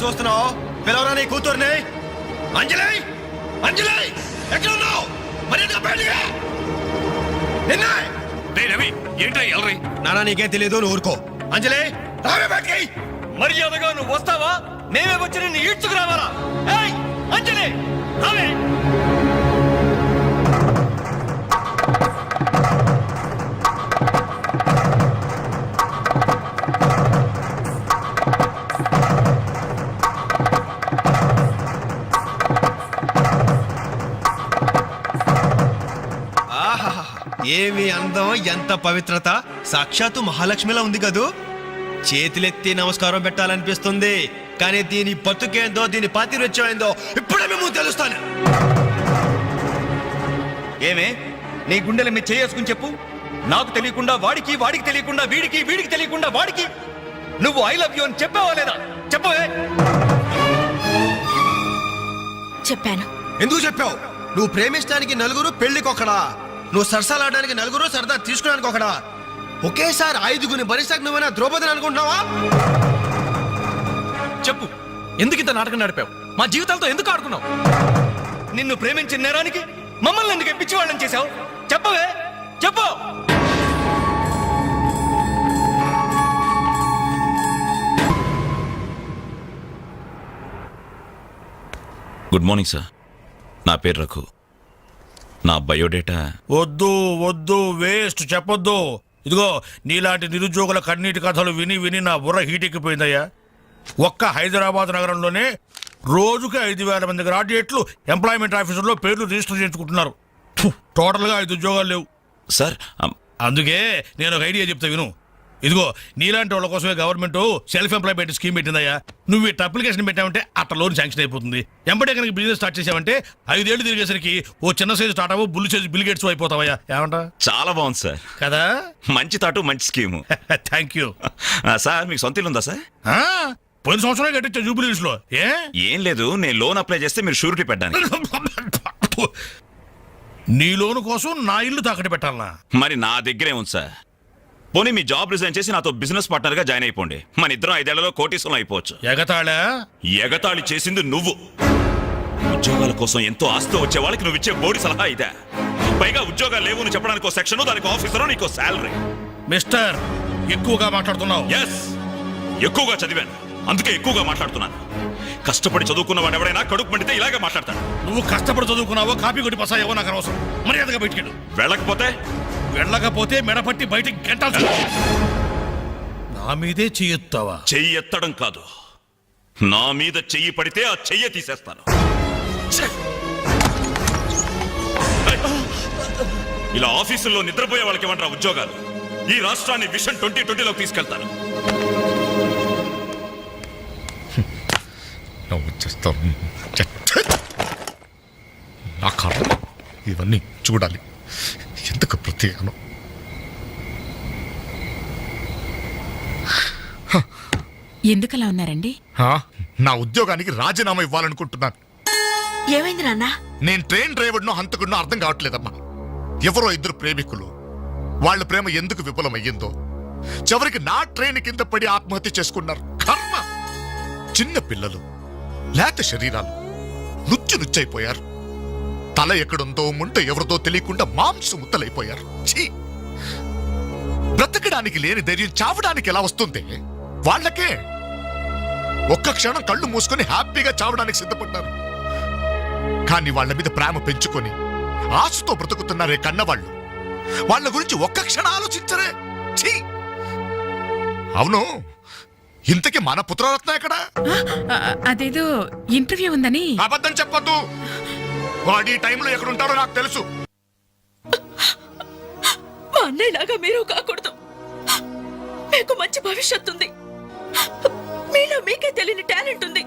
చూస్తున్నావు? పిలవరా నీ కూతుర్ని. అంజలి, అంజలి ఎక్కడ ఉన్నావు? మర్యాదగా బయటికి నిన్న. రవి ఏంటో ఎల్రై. నానా నీకేం తెలియదు, నువ్వు ఊరుకో. అంజలి రావే బయటికి. మర్యాదగా నువ్వు వస్తావా? మేమే వచ్చి నిన్ను ఈడ్చుకురావాలా? ఏయ్ అంజలి రావే. ఏమి అందం, ఎంత పవిత్రత! సాక్షాత్తు మహాలక్ష్మిలా ఉంది కదూ. చేతులెత్తి నమస్కారం పెట్టాలనిపిస్తుంది, కానీ దీని బతుకేందో, దీని పాతిరొచ్చేందో ఇప్పుడే మేము తెలుస్తాను. ఏమే నీ గుండెల మీద చేసుకుని చెప్పు. నాకు తెలియకుండా వాడికి, వాడికి తెలియకుండా వీడికి, వీడికి తెలియకుండా వాడికి నువ్వు ఐ లవ్ యూ అని చెప్పావా లేదా? చెప్పవే. చెప్పాను. ఎందుకు చెప్పావు? నువ్వు ప్రేమించడానికి నలుగురు, పెళ్లికొకడా. నువ్వు సరసాలాడడానికి నలుగురు, సరదా తీసుకోవడానికి ఒకడా. ఒకేసారి 5గురిని భరిస్తాకు నువ్వైనా ద్రౌపదిని అనుకుంటున్నావా? చెప్పు, ఎందుకు ఇంత నాటకం నడిపావు? మా జీవితాలతో ఎందుకు ఆడుకున్నావు? నిన్ను ప్రేమించిన నేరానికి మమ్మల్ని ఎందుకు పిచ్చివాళ్ళని చేశావు? చెప్పవే, చెప్పు. Good morning sir. నా పేరు రఘు. నా బయోడేటా వద్దు వద్దు, వేస్ట్, చెప్పొద్దు. ఇదిగో నీలాంటి నిరుద్యోగుల కన్నీటి కథలు విని విని నా బుర్ర హీటెక్కిపోయిందయ్యా. ఒక్క హైదరాబాద్ నగరంలోనే రోజుకి 5,000 మంది గ్రాడ్యుయేట్లు ఎంప్లాయ్మెంట్ ఆఫీసుల్లో పేర్లు రిజిస్టర్ చేయించుకుంటున్నారు. టోటల్గా 5 ఉద్యోగాలు లేవు సార్. అందుకే నేను ఒక ఐడియా చెప్తా విను. ఇదిగో నీలాంటి వాళ్ళ కోసమే గవర్నమెంట్ సెల్ఫ్ ఎంప్లాయ్మెంట్ స్కీమ్ పెట్టిందయ్యా. నువ్వు ఇట్లా అప్లికేషన్ పెట్టావంటే అట్లా లోన్ శాంక్షన్ అయిపోతుంది. ఎంబడే కనుక బిజినెస్ స్టార్ట్ చేసావంటే 5 ఏళ్ళు తిరిగేసరికి ఓ చిన్న సైజు స్టార్ట్ అవ్వు, బుల్లి సైజు బిల్ గేట్స్ అయిపోతావయ్యా. ఏమంటా? చాలా బాగుంది సార్. కదా, మంచి తాటు, మంచి స్కీము. Thank you sir. మీకు సొంత ఇల్లు ఉందా సార్? పోయిన సంవత్సరం కట్టించా జూబిలీస్ లో. ఏం లేదు, నేను లోన్ అప్లై చేస్తే మీరు షూరిటీ పెట్టడానికి. నీ లోను కోసం నా ఇల్లు తాకట్టు పెట్టాలనా? మరి నా దగ్గరే ఉంది సార్. పోనీ మీ జాబ్ రిజైన్ చేసి నాతో బిజినెస్ పార్ట్నర్ గా జాయిన్ అయిపోండి. మన ఇద్దరం 5 ఏళ్లలో కోటీశ్వరం అయిపోవచ్చు. ఎగతాళా? ఎగతాళి చేసింది నువ్వు. ఉద్యోగాల కోసం ఎంతో ఆస్తి వచ్చే వాళ్ళకి నువ్వు ఇచ్చే బోడి సలహా ఇదే. పైగా ఉద్యోగాలు లేవు అని చెప్పడానికి ఒక సెక్షన్, దానికి ఆఫీసర్, నీకు శాలరీ. మిస్టర్, ఎక్కువగా మాట్లాడుతున్నావు. ఎస్, ఎక్కువగా చదివాను, అందుకే ఎక్కువగా మాట్లాడుతున్నాను. కష్టపడి చదువుకున్న వాడు ఎవరైనా కడుపు మండితే ఇలాగే మాట్లాడతాడు. నువ్వు కష్టపడి చదువుకున్నావో, కాపీ కొట్టి పసాయేవో నాకు అనవసరం. మర్యాదగా బయటికి వెళ్ళకపోతే మెడపట్టి బయటికి గంటాల్సి. నా మీదే చెయ్యెత్తావా? చెయ్యి ఎత్తడం కాదు, నా మీద చెయ్యి పడితే ఆ చెయ్యి తీసేస్తాను. ఇలా ఆఫీసుల్లో నిద్రపోయే వాళ్ళకి ఏమంటారా ఉద్యోగాలు? ఈ రాష్ట్రాన్ని విషన్ 2020లోకి తీసుకెళ్తాను. నా కర్మ ఇవన్నీ చూడాలి. ఎందుకు ప్రత్యేకం? ఎందుకలా ఉన్నారండి? నా ఉద్యోగానికి రాజీనామా ఇవ్వాలనుకుంటున్నాను. ఏమైంది నాన్న? నేను ట్రైన్ డ్రైవర్నో హంతకుడినో అర్థం కావట్లేదమ్మా. ఎవరో 2 ప్రేమికులు, వాళ్ళ ప్రేమ ఎందుకు విఫలమయ్యిందో చివరికి నా ట్రైన్ కింద పడి ఆత్మహత్య చేసుకున్నారు. కర్మ! చిన్న పిల్లలు, లేత శరీరాలు నుచ్చైపోయారు. తల ఎక్కడుందో ముంట ఎవరిదో తెలియకుండా మాంసం ముద్దలైపోయారు. బ్రతకడానికి లేని ధైర్యం చావడానికి ఎలా వస్తుంది? వాళ్ళకే ఒక్క క్షణం కళ్ళు మూసుకొని హ్యాపీగా చావడానికి సిద్ధపడ్డారు. కానీ వాళ్ళ మీద ప్రేమ పెంచుకొని ఆశతో బ్రతుకుతున్నారే కన్నవాళ్ళు, వాళ్ళ గురించి ఒక్క క్షణం ఆలోచించరే. అవును, ఇంతకీ మన పుత్రరత్న ఎక్కడ? అదేదో ఇంటర్వ్యూ ఉందని. అబద్ధం చెప్పొద్దు. వాడు ఈ టైంలో ఎక్కడుంటారో నాకు తెలుసు. మా అన్నయ్యలాగా మీరు కాకూడదు. మీకు మంచి భవిష్యత్తు ఉంది. మీలో మీకే తెలియని టాలెంట్ ఉంది.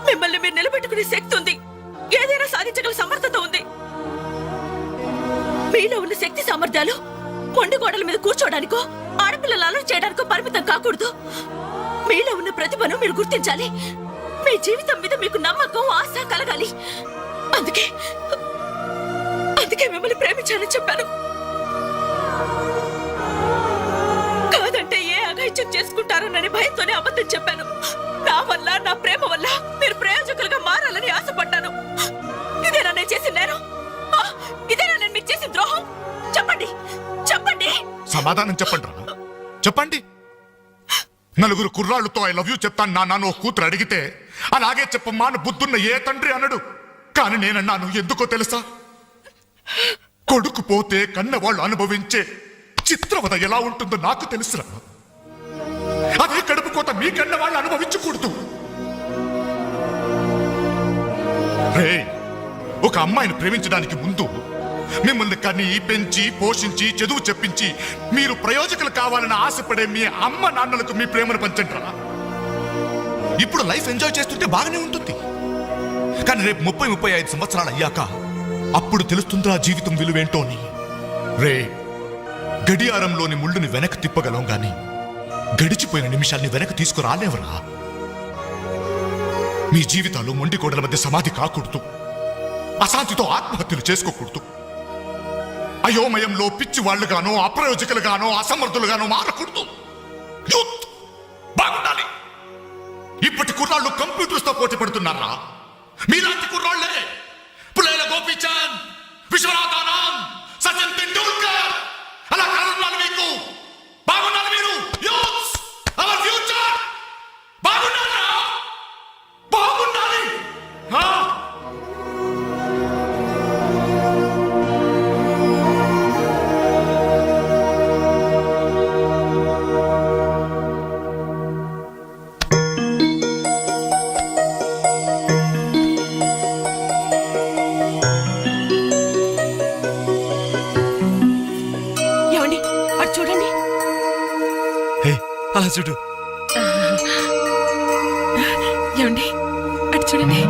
మిమ్మల్ని మీరు నిలబెట్టుకునే శక్తి ఉంది. ఏదైనా సాధించగల సమర్థత ఉంది. మీలో ఉన్న శక్తి సామర్థ్యాలు కొండ గోడల మీద కూర్చోడానికో, ఆడపిల్లలు అలర్ట్ చేయడానికో పరిమితం కాకూడదు. మీలో ఉన్న ప్రతిభను మీరు గుర్తించాలి. మీ జీవితం మీద మీకు నమ్మకం, ఆశ కలగాలి. అందుకే మిమ్మల్ని ప్రేమించాలని చెప్పాను. కాదంటే ఏ అఘాయిత్యం చేసుకుంటారోనని భయంతోనే అబద్ధం చెప్పాను. నా వల్ల నా ప్రేమ వల్ల మీరు ప్రయోజకులుగా మారాలని ఆశపడ్డాను. ఇదేనా నేను చేసిన నేరం? ఇదేనా నేను మీకు చేసిన ద్రోహం? చెప్పండి, చెప్పండి. సమాధానం చెప్పండి రా, చెప్పండి. నలుగురు కుర్రాళ్ళతో ఐ లవ్ యూ చెప్తాను నాన్న ఓ కూతురు అడిగితే అలాగే చెప్పమ్మా అని బుద్ధున్న ఏ తండ్రి అనడు. కానీ నేనన్నాను, ఎందుకో తెలుసా? కొడుకు పోతే కన్నవాళ్ళు అనుభవించే చిత్రవద ఎలా ఉంటుందో నాకు తెలుసురా. అదే కడుపు కోత మీ కన్న వాళ్ళు అనుభవించకూడదు. రే, ఒక అమ్మాయిని ప్రేమించడానికి ముందు మిమ్మల్ని కని పెంచి పోషించి చదువు చెప్పించి మీరు ప్రయోజకులు కావాలని ఆశపడే మీ అమ్మ నాన్నలకు మీ ప్రేమను పంచండిరా. ఇప్పుడు లైఫ్ ఎంజాయ్ చేస్తుంటే బాగానే ఉంటుంది, కానీ రేపు 30-35 సంవత్సరాలు అయ్యాక అప్పుడు తెలుస్తుందిరా జీవితం విలువేంటో అని. రే, గడియారంలోని ముళ్ళుని వెనక్కి తిప్పగలం గాని గడిచిపోయిన నిమిషాల్ని వెనక్కి తీసుకురాలేవరా. మీ జీవితాలు మొండి కోడల మధ్య సమాధి కాకూడదు, అశాంతితో ఆత్మహత్యలు చేసుకోకూడదు, అయోమయంలో పిచ్చి వాళ్ళుగానో అప్రయోజకులుగానో అసమర్థులుగానో మారకూడదు. యూత్ బాగుండాలి. ఇప్పటి కుర్రాళ్ళు కంప్యూటర్స్ తో పోటీ పడుతున్నారా? మీలాంటి కుర్రాళ్లే పులేల గోపీచంద్, విశ్వనాథ్ ఆనంద్, సచిన్ తెండూల్కర్ అలా కలరున్నారు. మీకు బాగున్నారు. మీరు యూత్, అవర్ ఫ్యూచర్. బాగున్నారా? బాగుండాలి. ఏమండి, అటు చూడండి. అలా చూడు. ఏమండి, అటు చూడండి.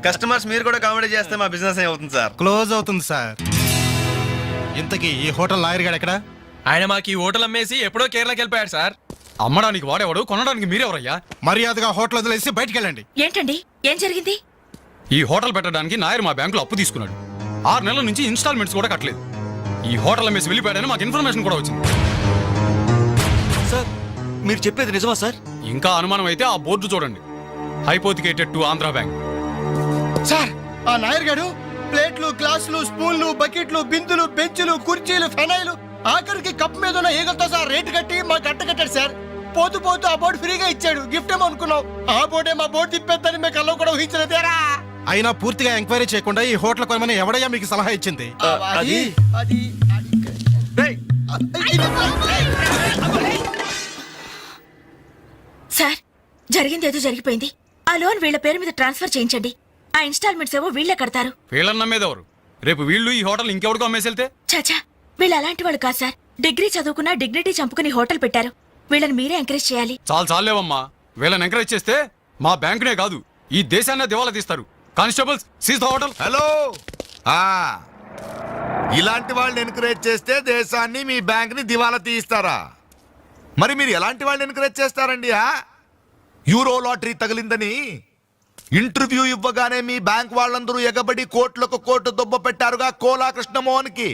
కస్టమర్స్ మీరు కూడా కామెడీ చేస్తే మా బిజినెస్ ఏమవుతుంది సార్? క్లోజ్ అవుతుంది సార్. ఇంతకీ ఈ హోటల్ లాయర్ గారు ఎక్కడ? ఆయన మాకు ఈ హోటల్ అమ్మేసి ఎప్పుడో కేరళకి వెళ్ళిపోయాడు సార్. అమ్మడానికి వాడేవాడు, కొనడానికి మీరెవరయ్యా? మర్యాదగా హోటల్ వదిలేసి బయటికి వెళ్ళండి. ఏంటండి, ఏం జరిగింది? ఈ హోటల్ పెట్టడానికి నాయర్ మా బ్యాంకులో అప్పు తీసుకున్నాడు. 6 నెలల నుంచి ఇన్స్టాల్మెంట్స్ కూడా కట్టలేదు. ఈ హోటల్ అమ్మేసి వెళ్ళిపోయాడని మాకు ఇన్ఫర్మేషన్ కూడా వచ్చింది. సార్, మీరు చెప్పేది నిజమా సార్? ఇంకా అనుమానం అయితే ఆ బోర్డు చూడండి, hypothecated to Andhra bank. Sir, ఆ నాయర్ గారు ప్లేట్లు, గ్లాసులు, స్పూన్లు, బకెట్లు, బిందులు, బెంచులు, కుర్చీలు, ఫెనాయిలు, ఆఖరికి కప్ మీద ఉన్న ఈగలతో సార్ రేటు కట్టి మా గట్ట కట్టాడు సార్. పోతూ పోతూ ఆ బోర్డు ఫ్రీగా ఇచ్చాడు. గిఫ్ట్ ఏమో అనుకున్నాం. ఆ బోర్డే మా బోర్డు తిప్పేద్దని మేము కల్లో కూడా ఊహించలేదేరా. అయినా పూర్తిగా ఎంక్వైరీ చేయకుండా ఈ హోటల్ కొనమని ఎవడయ్యా మీకు సలహా ఇచ్చింది? అది అది సార్, జరిగింది ఏదో జరిగిపోయింది. ఆ లోన్ వీళ్ళ పేరు మీద ట్రాన్స్ఫర్ చేయించండి. ఆ ఇన్స్టాల్మెంట్స్ ఏవో వీళ్ళే కడతారు. వీళ్ళని నమ్మేదెవరు? రేపు వీళ్ళు ఈ హోటల్ ఇంకెవరికో అమ్మేసి వెళ్తే? చాచా, వీళ్ళు అలాంటి వాళ్ళు కాదు సార్. డిగ్రీ చదువుకున్నా డిగ్నిటీ చంపుకుని హోటల్ పెట్టారు. వీళ్ళని మీరే ఎంకరేజ్ చేయాలి. చాలేవమ్మా. వీళ్ళని ఎంకరేజ్ చేస్తే మా బ్యాంకునే కాదు, ఈ దేశాన్నే దివాలా తీస్తారు. Constables, seize the hotel. Hello, ఇలాంటి వాళ్ళని ఎంకరేజ్ చేస్తే దేశాన్ని మీ బ్యాంక్ ని దివాలా తీయిస్తారా? మరి మీరు ఎలాంటి వాళ్ళని ఎంకరేజ్ చేస్తారండి? యూరో లాటరీ తగిలిందని ఇంటర్వ్యూ ఇవ్వగానే మీ బ్యాంక్ వాళ్ళందరూ ఎగబడి కోట్లకు కోట్లు దొబ్బ పెట్టారుగా కోలా కృష్ణమోహన్ కి.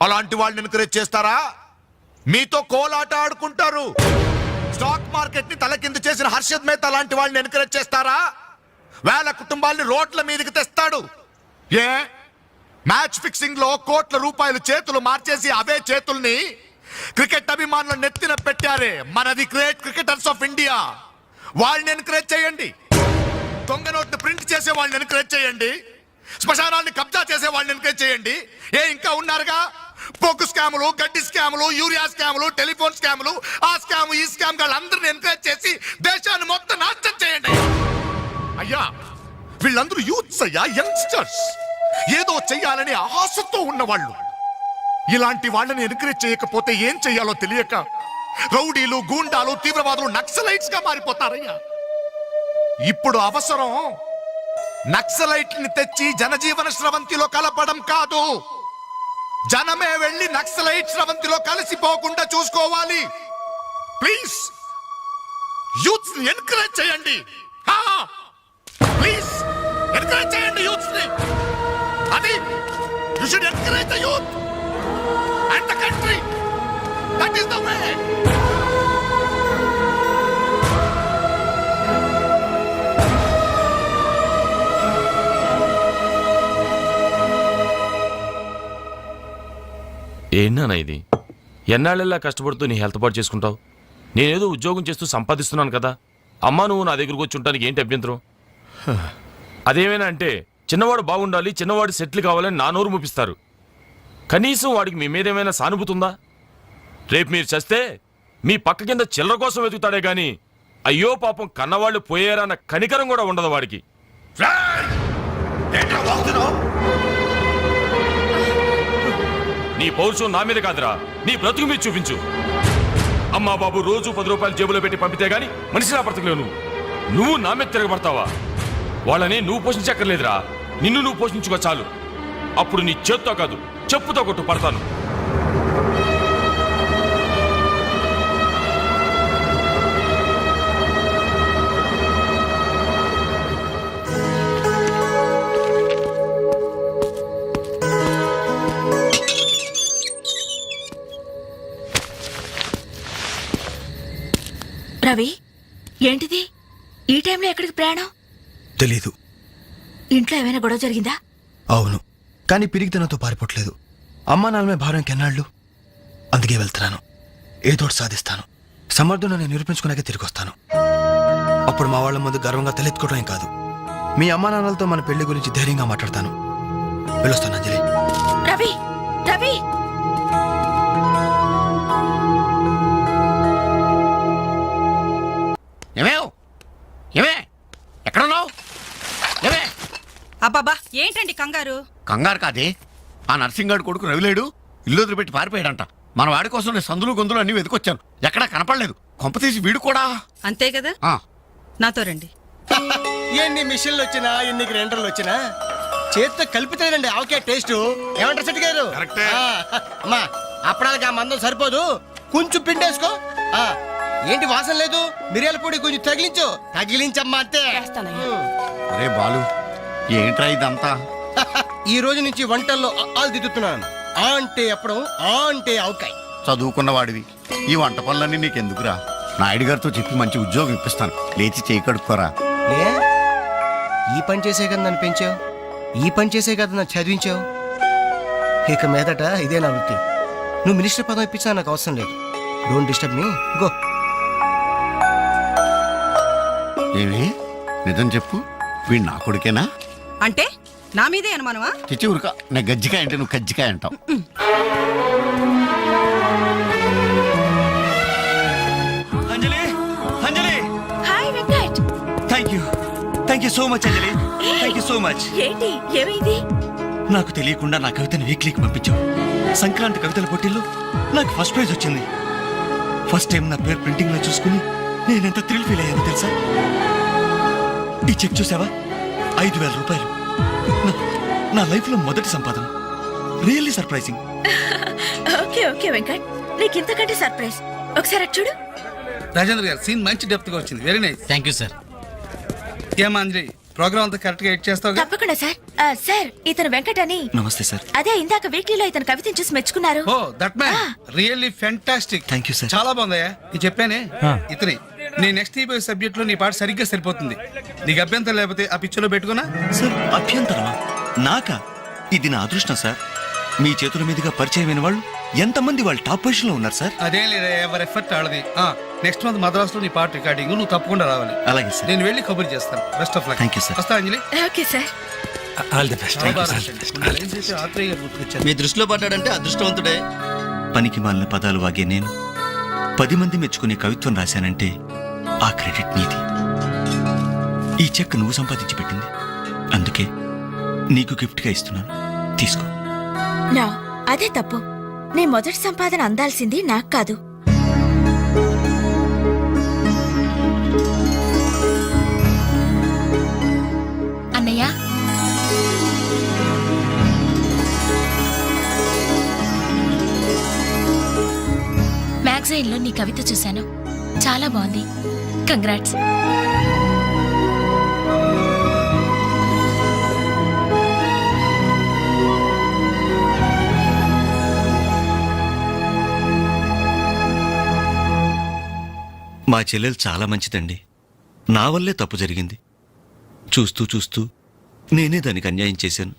అలాంటి వాళ్ళని ఎంకరేజ్ చేస్తారా? మీతో కోలాట ఆడుకుంటారు. స్టాక్ మార్కెట్ ని తలకిందు చేసిన హర్షద్ మేహతా లాంటి వాళ్ళని ఎంకరేజ్ చేస్తారా? వేల కుటుంబాల్ని రోడ్ల మీదకి తెస్తాడు. ఏ మ్యాచ్ ఫిక్సింగ్ లో కోట్ల రూపాయలు చేతులు మార్చేసి అవే చేతుల్ని క్రికెట్ అభిమానులు నెత్తిన పెట్టారే మనది గ్రేట్ క్రికెటర్స్ ఆఫ్ ఇండియా. వాళ్ళని ఎంకరేజ్ చేయండి. దొంగ నోట్ని ప్రింట్ చేసే వాళ్ళని ఎంకరేజ్ చేయండి. శ్మశానాన్ని కబ్జా చేసే వాళ్ళని ఎంకరేజ్ చేయండి. ఇంకా ఉన్నారుగా పోకు స్కాములు, గడ్డి స్కాములు, యూరియా స్కాములు, టెలిఫోన్ స్కాములు, ఆ స్కామ్ ఈ స్కామ్ వాళ్ళందరిని ఎంకరేజ్ చేసి దేశాన్ని మొత్తం నాశనం చేయండి. అయ్యా వీళ్ళందరూ యూత్స్ అయ్యా, యంగ్స్టర్స్, ఏదో చెయ్యాలని ఆశతో ఉన్నవాళ్ళు. ఇలాంటి వాళ్ళని ఎంకరేజ్ చేయకపోతే ఏం చెయ్యాలో తెలియక రౌడీలు, గూండాలు, తీవ్రవాదులు, నక్సలైట్స్ గా మారిపోతారయ్యా. ఇప్పుడు అవసరం నక్సలైట్ ని తెచ్చి జనజీవన స్రవంతిలో కలపడం కాదు, జనమే వెళ్ళి నక్సలైట్ స్రవంతిలో కలిసిపోకుండా చూసుకోవాలి. ప్లీజ్ యూత్స్ ని ఎంకరేజ్ చేయండి. ప్లీజ్ ఎంకరేజ్ చేయండి యూత్స్ ని. అది you should encourage the youth and the country. That is the way. ఏంటన్నా ఇది? ఎన్నాళ్ళెల్లా కష్టపడుతూ నీ హెల్త్ పాటు చేసుకుంటావు? నేనేదో ఉద్యోగం చేస్తూ సంపాదిస్తున్నాను కదా. అమ్మా నువ్వు నా దగ్గరకు వచ్చి ఉండడానికి ఏంటి అభ్యంతరం? అదేమైనా అంటే చిన్నవాడు బాగుండాలి, చిన్నవాడు సెటిల్ కావాలని నా నోరు ముపిస్తారు. కనీసం వాడికి మీ మీద ఏమైనా సానుభూతి ఉందా? రేపు మీరు చస్తే మీ పక్క కింద చిల్లర కోసం వెతుకుతాడే గాని అయ్యో పాపం కన్నవాళ్ళు పోయారన్న కనికరం కూడా ఉండదు వాడికి. నీ పౌరుషం నా మీద కాదురా, నీ బ్రతుకు మీద చూపించు. అమ్మా బాబు రోజు 10 రూపాయలు జేబులో పెట్టి పంపితే గాని మనిషిలా బ్రతకలేవు. నువ్వు నా మీద తిరగబడతావా? వాళ్ళని నువ్వు పోషించక్కర్లేదురా, నిన్ను నువ్వు పోషించుకో చాలు. అప్పుడు నీ చేత్తో కాదు చెప్పుతో కొట్టు పడతాను. రవి, ఏంటిది ఈ టైంలో ఎక్కడికి ప్రయాణం? తెలీదు. ఇంట్లో ఏమైనా గొడవ జరిగిందా? అవును, కానీ పిరిగితనంతో పారిపోవట్లేదు. అమ్మా నాన్నమే భారం కెన్నాళ్ళు. అందుకే వెళ్తున్నాను. ఏదోటి సాధిస్తాను. సమర్థులను నిరూపించుకున్నాకే తిరిగి వస్తాను. అప్పుడు మా వాళ్ళ ముందు గర్వంగా తలెత్తుకోవడం కాదు, మీ అమ్మా నాన్నలతో మన పెళ్లి గురించి ధైర్యంగా మాట్లాడతాను. వెళ్ళొస్తాను అంజలి. రవి, రవి, ఏమే ఎక్కడున్నావు? ఏమే అబ్బాబా ఏంటండి కంగారు? కంగారు కాదే, ఆ నర్సింగాడు కొడుకు రవిలేడు ఇల్లు వదిలిపెట్టి పారిపోయాడంట. మన వాడి కోసం నేను సందులు గొంతులు అన్ని వెతుకొచ్చాను, ఎక్కడా కనపడలేదు. కొంపతీసి వీడు కూడా. అంతే కదా, నాతో రండి. ఎన్ని మిషన్లు వచ్చినా, ఎన్ని గ్రైండర్లు వచ్చినా చేతితో కలిపితేనండి ఆవకే టేస్ట్. ఏమంటారు సెట్ గారు? అమ్మా అప్పడానికి ఆ మందం సరిపోదు, కొంచెం పిండేసుకో. ఏంటి వాసన లేదు? మిరియాల పొడి కొంచెం తగిలించమ్మా అంతే. అరే బాలు, ఏంట్రా ఇదంతా? ఈ రోజు నుంచి వంటల్లో ఆలు దిద్దుతున్నాను. ఆ అంటే అప్పడం, ఆ అంటే ఆవకాయ. చదువుకున్న వాడివి, ఈ వంట పనులన్నీ నీకెందుకురా? నాయుడు గారితో చెప్పి మంచి ఉద్యోగం ఇప్పిస్తాను, లేచి చేయి కడుక్కోరా. ఈ పని చేసే కదా నన్ను పెంచావు, ఈ పని చేసే కదా నన్ను చదివించావు. ఇక మీదట ఇదే నా వృత్తి. నువ్వు మినిస్టర్ పదం ఇప్పించా నాకు అవసరం లేదు. Don't disturb me, go. ఏమి నిజం చెప్పు, వీడు నా కొడుకేనా? అంటే నా మీదే అనుమానమా? చిచ్చి ఉరక, నేను గజ్జికాయ అంటే నువ్వు కజ్జికాయ అంటావు. Anjali, Anjali, hi Venkat. Thank you so much Anjali, thank you so much. ఏంటి, ఏమైంది? నాకు తెలియకుండా నా కవితను వీక్లీకి పంపించావు. సంక్రాంతి కవితల పోటీల్లో నాకు ఫస్ట్ ప్రైజ్ వచ్చింది. ఫస్ట్ టైం నా పేరు ప్రింటింగ్ లో చూసుకుని నేనెంత థ్రిల్ ఫీల్ అయ్యాను తెలుసా? ఈ చెక్ చూసావా? 5,000 రూపాయలు. నా లైఫ్ లో మొదటి సంపాదన. Really surprising. Okay okay Venkat, నీకు ఇంతకంటే సర్ప్రైజ్. ఒకసారి అటు చూడు. రాజేంద్ర గారు సీన్ మంచి డెప్త్ గా వచ్చింది. Very nice. Thank you sir. ఏమా అంజలి, ప్రోగ్రామ్ అంతా కరెక్ట్ గా ఎడ్ చేస్తావు. తప్పకుండా సార్. సార్ ఇతను వెంకట్ అని. నమస్తే సార్. అదే ఇందాక వీక్లీలో ఇతను కవితను చూసి మెచ్చుకున్నారు. Oh that man really fantastic. Thank you sir. చాలా బాగుందయ్యా. ఇది చెప్పానే ఇతని నీ నెక్స్ట్ ఈ సబ్జెక్ట్ లో నీ పాట సరిగ్గా సరిపోతుంది. నీకు అభ్యంతరం లేకపోతే ఆ పిక్చర్ లో పెట్టుకున్నా. సార్ అభ్యంతరమా? నాకా? ఇది నా అదృష్టం సార్. మీ చేతుల మీదుగా పరిచయమైన వాళ్ళు ఎంతమంది వాళ్ళు టాప్ పొజిషన్ లో ఉన్నారు సార్. అదేం లేదా, ఎవరి ఎఫర్ట్ ఆడది. నెక్స్ట్ మంత్ మద్రాసులో నీ పాట రికార్డింగ్ నువ్వు తప్పకుండా రావాలి. అలాగే సార్. నేను వెళ్ళి కబుర్ చేస్తాను. Best of luck. Thank you, sir. వస్తా Anjali. Okay sir. All the best. మీ దృష్టిలో పడ్డాడంటే అదృష్టవంతుడే. పనికి మాలిన పదాలు వాగే నేను 10 మంది మెచ్చుకునే కవిత్వం రాశానంటే ఆ క్రెడిట్ నీది. ఈ చెక్ నువ్వు సంపాదించి పెట్టింది. అందుకే నీకు గిఫ్ట్ గా ఇస్తున్నాను. తీసుకో. నా అదే తప్పు. నీ మొదటి సంపాదన అందాల్సింది నాకు కాదు. అన్నయ్య, మ్యాగజైన్ లో నీ కవిత చూశాను. చాలా బాగుంది. కంగ్రాట్స్. మా చెల్లెలు చాలా మంచిదండి. నా వల్లే తప్పు జరిగింది. చూస్తూ చూస్తూ నేనే దానికి అన్యాయం చేశాను.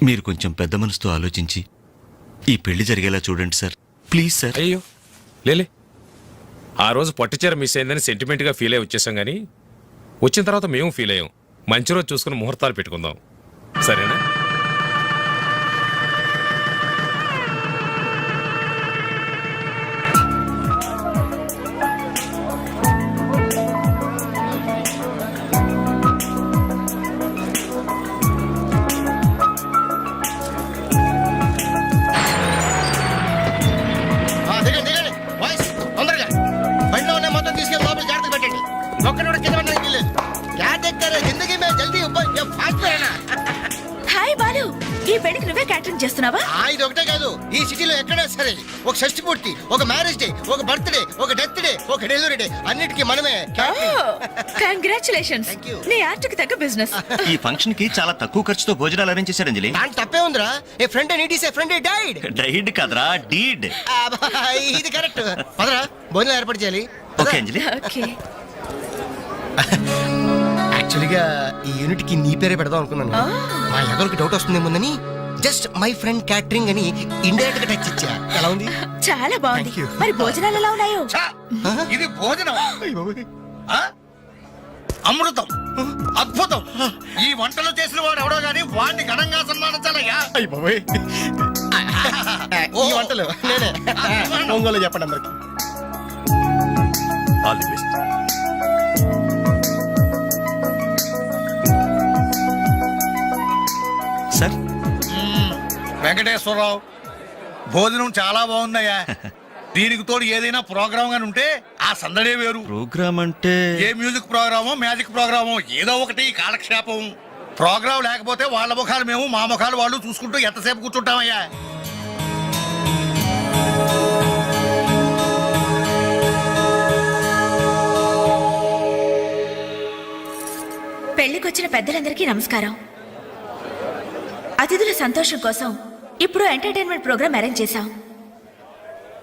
మీరు కొంచెం పెద్ద మనసుతో ఆలోచించి ఈ పెళ్లి జరిగేలా చూడండి సార్. Please sir. అయ్యో లేలే, ఆ రోజు పట్టుచీర మిస్ అయిందని సెంటిమెంట్గా ఫీల్ అయ్యి వచ్చేసాం, కానీ వచ్చిన తర్వాత మేము ఫీల్ అయ్యాం. మంచి రోజు చూసుకుని ముహూర్తాలు పెట్టుకుందాం, సరేనా? దిగండి దిగండి వాయిస్ తొందరగా. బండిలో ఉన్న మొత్తం తీసుకెళ్ళి లోపల జాగ్రత్తగా పెట్టండి. ఒక్కడు కూడా కింద పడడానికి వీల్లేదు. క్యా దేఖతా జిందగీ మే జల్దీ ఫాస్ట్ రేనా. హాయ్ బాలు, ఈ పెళ్లికి నువ్వే క్యాటరింగ్ చేస్తున్నావా? ఇది ఒకటే కాదు, ఈ సిటీలో ఎక్కడా సరే ఒక షష్టి పూర్తి, ఒక మ్యారేజ్ డే, ఒక బర్త్డే, ఒక డెత్ డే, ఒక డెలివరీ డే, అన్నిటికీ మనమే కంగ్రాచులేషన్స్. Thank you. నీ ఆర్ట్కి తగ్గ బిజినెస్. ఈ ఫంక్షన్ కి చాలా తక్కువ ఖర్చుతో భోజనాలు అరేంజ్ చేశారు అంజలి. దాంట్లో తప్పే ఉందిరా. A friend and it is a friend died. Died కదరా, డీడ్. ఇది కరెక్ట్. పదరా భోజనం ఏర్పాటు చేయాలి. ఓకే అంజలి. ఓకే. యాక్చువల్గా ఈ యూనిట్ కి నీ పేరే పెడదాం అనుకున్నాను. మా ఎదరికి డౌట్ వస్తుందేమోనని జస్ట్ మై ఫ్రెండ్ క్యాటరింగ్ అని ఇండైరెక్ట్ గా టచ్ ఇచ్చా. ఎలా ఉంది? చాలా బాగుంది. మరి భోజనాలు ఎలా ఉన్నాయో? ఇది భోజనం అమృతం, అద్భుతం. ఈ వంటలు చేసిన వాడు ఎవడో గానీ వాడిని ఘనంగా సన్మానించాలయ్యా. ఈ వంటలు నేనే. ఒంగోలు చెప్పండి అందరికి. All the best. Sir Venkateswararao, భోజనం చాలా బాగుందయ్యా. దీనికి తోడు ఏదైనా ప్రోగ్రామ్ గాని ఉంటే ఆ సందడే వేరు. ప్రోగ్రామ్ అంటే ఏ మ్యూజిక్ ప్రోగ్రామో మ్యాజిక్ ప్రోగ్రామో ఏదో ఒకటి కాలక్షేపం. ప్రోగ్రామ్ లేకపోతే వాళ్ళ ముఖాలు మేము, మా ముఖాలు వాళ్ళు చూసుకుంటూ ఎంతసేపు కూర్చుంటామయ్యా. పెళ్లికొచ్చిన పెద్దలందరికీ నమస్కారం. అతిథుల సంతోషం కోసం ఇప్పుడు ఎంటర్టైన్మెంట్ ప్రోగ్రాం అరేంజ్ చేశాం.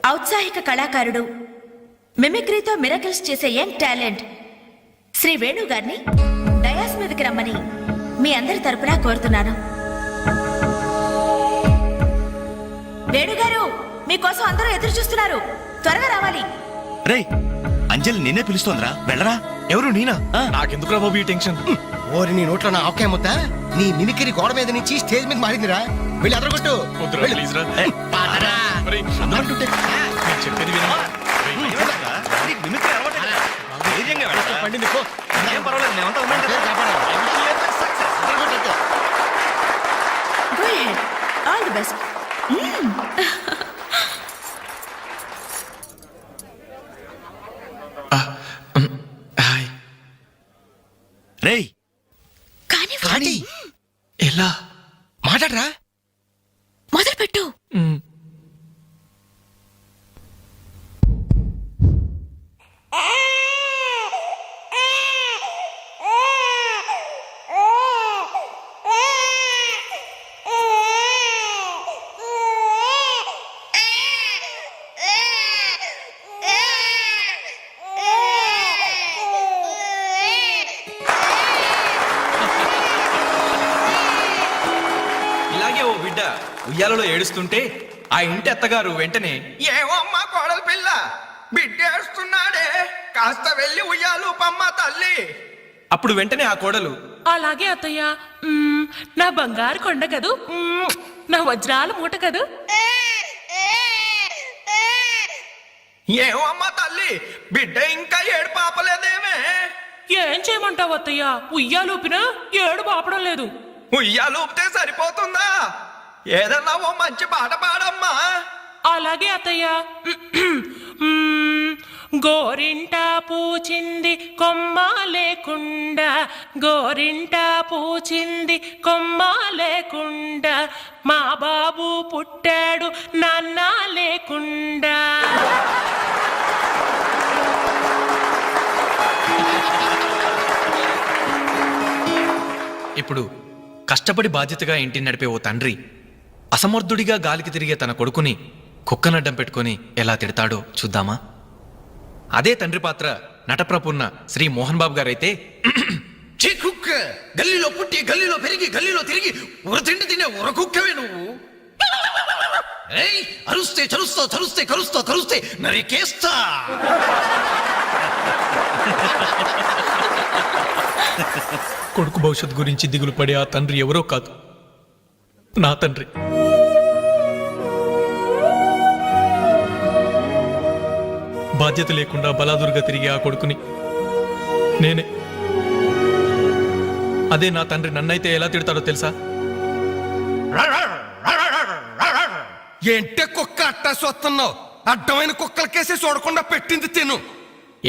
ఔత్సాహిక కళాకారుడు, మిమిక్రీతో మిరకల్స్ చేసే యంగ్ టాలెంట్ శ్రీ వేణు గారిని డయాస్ మీదకి రమ్మని మీ అందరి తరపున కోరుతున్నాను. వేణుగారు, మీకోసం అందరూ ఎదురు చూస్తున్నారు. త్వరగా రావాలి. రేయ్, అంజలి నిన్నే పిలుస్తోందిరా, వెళ్ళరా. ఎవరు నేనా? ఆ. నాకెందుకురా బాబు ఈ టెన్షన్? ఓరి నీ నోట్లో నా ఆవకాయ ముద్ద. నీ మిమిక్రీ గోడ మీద నుంచి స్టేజ్ మీద మారిందిరా. వెళ్ళి అదరగొట్టు. వద్దురా, ప్లీజ్ రా. పదరా. ఒరేయ్, అంటుంటే. నేను చెప్పేది విను. నీకు మిమిక్రీ అలవాటే కదా? ధైర్యంగా వెళ్ళరా. పండింది పో. ఏం పర్వాలేదు, మేమంతా ఉన్నాం కదా. పేరు కాపాడాలి. అదరగొట్టు అంతే. Go ahead. All the best. Hi. రేయ్, కానీ ఎలా? మాట్లాడరా. మొదలు పెట్టు. ఉయ్యాలలో ఏడుస్తుంటే ఆ ఇంటి అత్తగారు వెంటనే ఏమో అమ్మా కోడలు పిల్ల బిడ్డేస్తున్నాడే కాస్త వెళ్ళి ఉయ్యాలు పమ్మ తల్లి. అప్పుడు వెంటనే ఆ కోడలు అలాగే అత్తయ్య. నా బంగారు కొండ కదూ, నా వజ్రాల మూట కదూ. ఏమో అమ్మా తల్లి బిడ్డ ఇంకా ఏడు పాపలేదేమే. ఏం చేయమంటావు అత్తయ్య, ఉయ్యాలూపినా ఏడు పాపడం లేదు. ఉయ్యాలు ఊపితే సరిపోతుందా? ఏదన్నా ఓ మంచి పాట పాడమ్మా. అలాగే అత్తయ్య. గోరింట పూచింది కొమ్మ లేకుండా, గోరింట పూచింది కొమ్మ లేకుండా, మా బాబు పుట్టాడు నాన్న లేకుండా. ఇప్పుడు కష్టపడి బాధ్యతగా ఇంటిని నడిపే ఓ తండ్రి అసమర్థుడిగా గాలికి తిరిగే తన కొడుకుని కుక్కనడ్డం పెట్టుకొని ఎలా తిడతాడో చూద్దామా? అదే తండ్రి పాత్ర నటప్రపున్న శ్రీ మోహన్ బాబు గారైతే, చీ కుక్క, గల్లీలో పుట్టి గల్లీలో పెరిగి గల్లీలో తిరిగి ఉరతిండి తినే ఉరకుక్కవే నువ్వు. ఏయ్, అరుస్తే చరుస్తా, చరుస్తే కరుస్తా, కరుస్తే నరికేస్తా. కొడుకు భవిష్యత్ గురించి దిగులు పడే ఆ తండ్రి ఎవరో కాదు, నా తండ్రి. బాధ్యత లేకుండా బలాదురుగా తిరిగే ఆ కొడుకుని నేనే. అదే నా తండ్రి నన్నైతే ఎలా తిడతాడో తెలుసా? ఏంటే కుక్క అట్టా చూస్తున్నావు? అడ్డమైన కుక్కలకేసి చూడకుండా పెట్టింది తిను.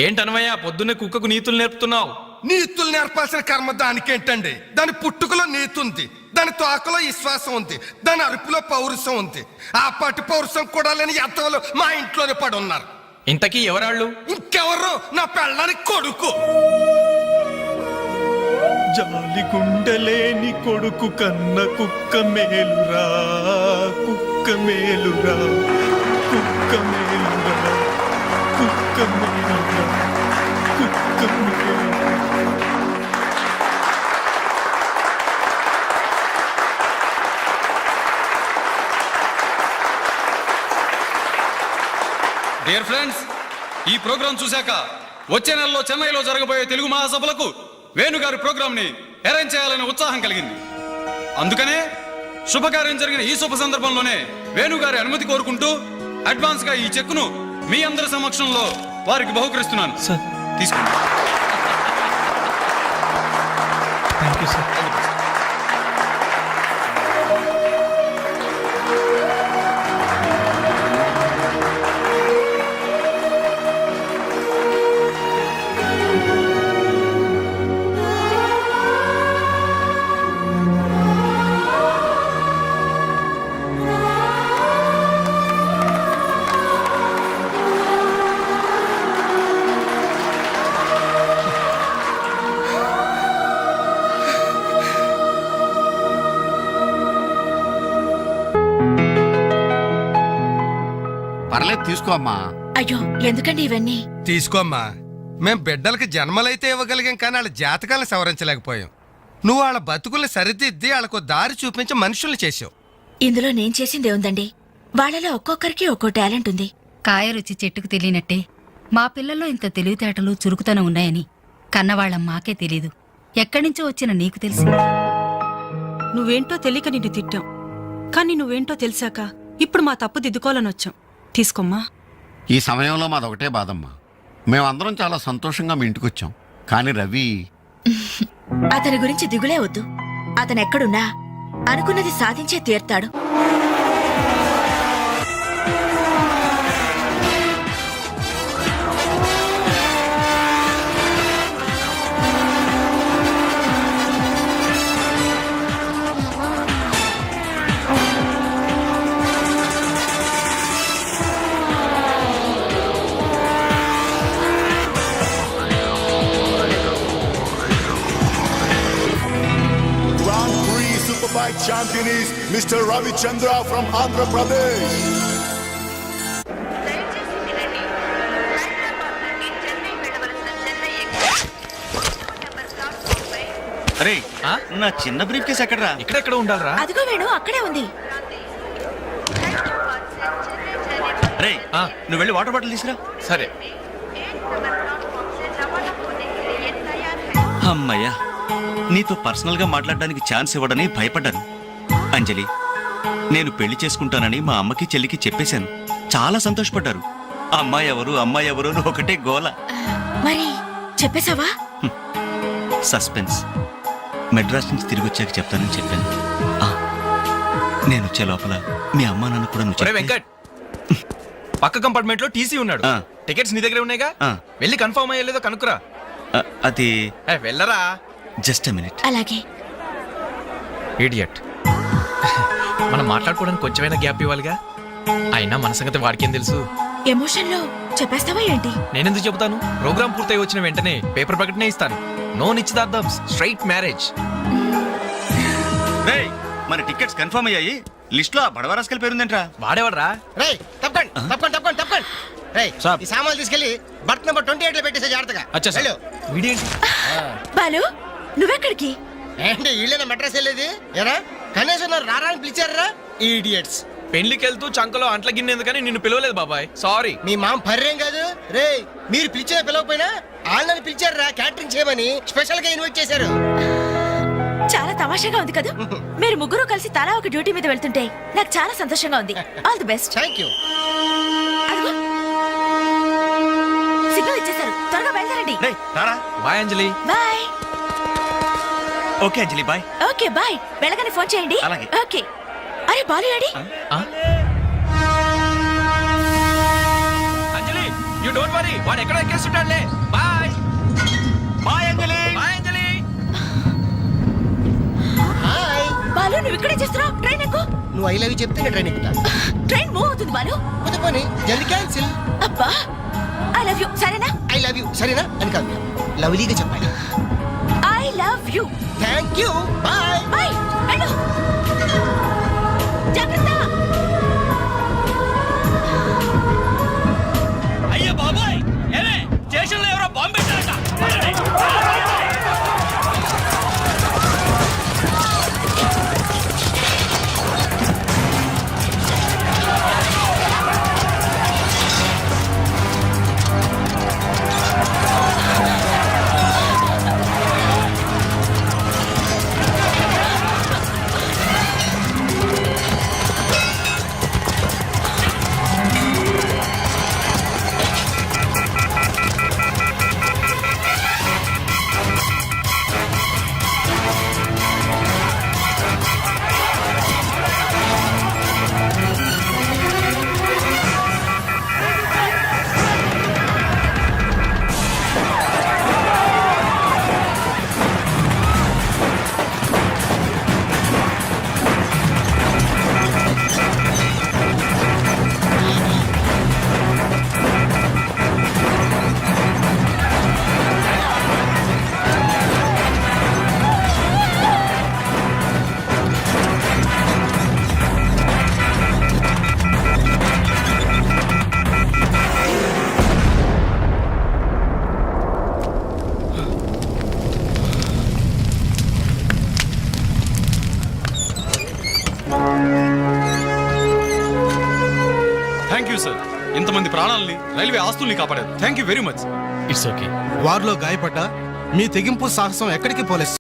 ఏంటనవయ్యా పొద్దున్నే కుక్కకు నీతులు నేర్పుతున్నావు? నీతులు నేర్పాల్సిన కర్మ దానికేంటండి? దాని పుట్టుకలో నీతి ఉంది, దాని తోకలో విశ్వాసం ఉంది, దాని అరుపులో పౌరుషం ఉంది. ఆ పాటి పౌరుషం కూడా లేని ఎంతలో మా ఇంట్లోనే పడి ఉన్నారు. ఇంతకీ ఎవరాళ్ళు? ఇంకెవరు? నా పెళ్ళానికి కొడుకు. జాలి గుండెలేని కొడుకు కన్న కుక్క మేలురా, కుక్క మేలురా, కుక్క మేలురా, కుక్క మేలురా, కుక్క మేలురా. డియర్ ఫ్రెండ్స్, ఈ ప్రోగ్రాం చూశాక వచ్చే నెలలో చెన్నైలో జరగబోయే తెలుగు మహాసభలకు వేణుగారి ప్రోగ్రామ్ ని అరేంజ్ చేయాలనే ఉత్సాహం కలిగింది. అందుకనే శుభకార్యం జరిగిన ఈ శుభ సందర్భంలోనే వేణుగారి అనుమతి కోరుకుంటూ అడ్వాన్స్ గా ఈ చెక్కును మీ అందరి సమక్షంలో వారికి బహుకరిస్తున్నాను. సార్ తీసుకోండి. Thank you sir. పర్లేదు తీసుకో అమ్మా. అయ్యో ఎందుకండి ఇవన్నీ? తీసుకోమ్మా. మేం బిడ్డలకి జన్మలైతే ఇవ్వగలిగాం, కానీ వాళ్ళ జాతకాలను సవరించలేకపోయాం. నువ్వు వాళ్ళ బతుకుల్ని సరిదిద్ది వాళ్ళకు దారి చూపించి మనుషుల్ని చేసావు. ఇందులో నేను చేసిందే ఉందండి. వాళ్ళలో ఒక్కొక్కరికి ఒక్కో టాలెంట్ ఉంది. కాయ రుచి చెట్టుకు తెలియనట్టే మా పిల్లల్లో ఇంత తెలివితేటలు చురుకుతనం ఉన్నాయని కన్నవాళ్ళం మాకే తెలీదు. ఎక్కడ్నుంచో వచ్చిన నీకు తెలుసు. నువ్వేంటో తెలియక నిన్ను తిట్టాం, కానీ నువ్వేంటో తెలిసాక ఇప్పుడు మా తప్పు దిద్దుకోవాలని వచ్చాం. తీసుకోమ్మా. ఈ సమయంలో మాదొకటే బాధమ్మా. మేమందరం చాలా సంతోషంగా మీ ఇంటికి వచ్చాం, కానీ రవి అతని గురించి దిగులే వద్దు. అతను ఎక్కడున్నా అనుకున్నది సాధించే తీర్తాడు. Superbike champion is Mr. Ravi Chandra from Andhra Pradesh. అరే నా చిన్న బ్రీఫ్ కేసు ఎక్కడరా? ఇక్కడెక్కడ ఉండాలరా? అదిగో వేణు, అక్కడే ఉంది. రే ఆ. నువ్వు వెళ్ళి వాటర్ బాటిల్ తీసురా. సరే. అమ్మయ్యా, నీతో పర్సనల్ గా మాట్లాడడానికి ఛాన్స్ ఇవ్వడని భయపడ్డాను. అంజలి, నేను పెళ్లి చేసుకుంటానని మా అమ్మకి చెల్లికి చెప్పేశాను. చాలా సంతోషపడ్డారు. అమ్మాయి ఎవరు అని ఒకటే గోల. మరి చెప్పేశావా? సస్పెన్స్. మెడ్రాస్ నుంచి తిరిగి వచ్చాక చెప్తానని చెప్పాను. ఆ, నేను వచ్చే లోపల మీ అమ్మా నాన్న కూడా నువ్వు ఒరే చెప్తే- వెంకట్, పక్క కంపార్ట్మెంట్ లో టీసీ ఉన్నాడు. ఆ. టికెట్స్ నీ దగ్గర ఉన్నాయిగా, ఆ. వెళ్ళి కన్ఫర్మ్ అయ్యలేదో కనుక్కురా. అది వెళ్ళరా. Just a minute. అలాగే. ఇడియట్. మనం మాట్లాడుకోవడానికి కొంచెమైనా గ్యాప్ ఇవ్వాలిగా. అయినా మన సంగతి వాడికేం తెలుసు. ఎమోషన్ లో చెప్పేస్తావా ఏంటి? నేనెందుకు చెబుతాను? ప్రోగ్రామ్ పూర్తయి వచ్చిన వెంటనే పేపర్ ప్రకటనే ఇస్తాను. నో నిశ్చితార్థం, స్ట్రైట్ మ్యారేజ్. రేయ్, మన టికెట్స్ కన్ఫర్మ్ అయ్యాయి. లిస్ట్ లో బడవరాస్కల్ పేరుందేంట్రా? వాడేవాడ్రా? రేయ్ తప్పకండి. రేయ్, ఈ సామాన్లు తీసుకెళ్లి బర్త్ నెంబర్ 28 లో పెట్టేసే జాగ్రత్తగా. అచ్చా సార్. వెళ్ళు. వీడేంటి? బాలు, నువ్వెక్కడికి? ఏంటి వీళ్ళైనా మెడ్రస్ వెళ్ళేది? ఎరా కనీసం నన్ను రారాని పిలిచారా ఈడియట్స్? పెళ్లికి వెళ్తూ చంకలో అంట్ల గిన్నె ఎందుకని నిన్ను పిలవలేదు బాబాయ్, సారీ. మీ మామ పర్రేం కాదు. రేయ్, మీరు పిలిచినా పిలవకపోయినా వాళ్ళని పిలిచారా క్యాటరింగ్ చేయమని స్పెషల్ గా ఇన్వైట్ చేశారు. చాలా తమాషాగా ఉంది కదా. మీరు ముగ్గురు కలిసి తలా ఒక డ్యూటీ మీద వెళ్తుంటే నాకు చాలా సంతోషంగా ఉంది. All the best. Thank you. Signal ఇచ్చేశారు, త్వరగా బయలుదేరండి. రేయ్, రారా. Bye Anjali. Bye. Okay Anjali, bye. Okay bye. వెళ్ళగానే ఫోన్ చేయండి. అలాగే. ఓకే. అరే బాలు ఏడి? అంజలి, యు డోంట్ వరీ, వాడు ఎక్కడ ఎక్కేస్తుంటాడులే. Bye. Bye Anjali. Bye Anjali. Hi. Balu, నువ్వు ఇక్కడే చేస్తున్నావు? ట్రైన్ ఎక్కు. నువ్వు ఐ లవ్ యూ చెప్తే నేను ట్రైన్ ఎక్కుతా. ట్రైన్ మూవ్ అవుతుంది బాలు. పోనీ జల్ది క్యాన్సిల్. అబ్బా, ఐ లవ్ యూ. సరేనా? ఐ లవ్ యూ సరేనా అని కాదు, లవ్లీగా చెప్పాలి. I love you. Thank you. Bye. Bye. వెళ్ళు. జాగ్రత్త. అయ్యో బాబాయ్, ఏమే స్టేషన్ లో ఎవరో బాంబు పెట్టారట. Thank you sir. ఇంతమంది ప్రాణాలని, రైల్వే ఆస్తుల్ని కాపాడారు. Thank you very much. It's okay. వారిలో గాయపడ్డ మీ తెగింపు సాహసం ఎక్కడికి పోలేదు.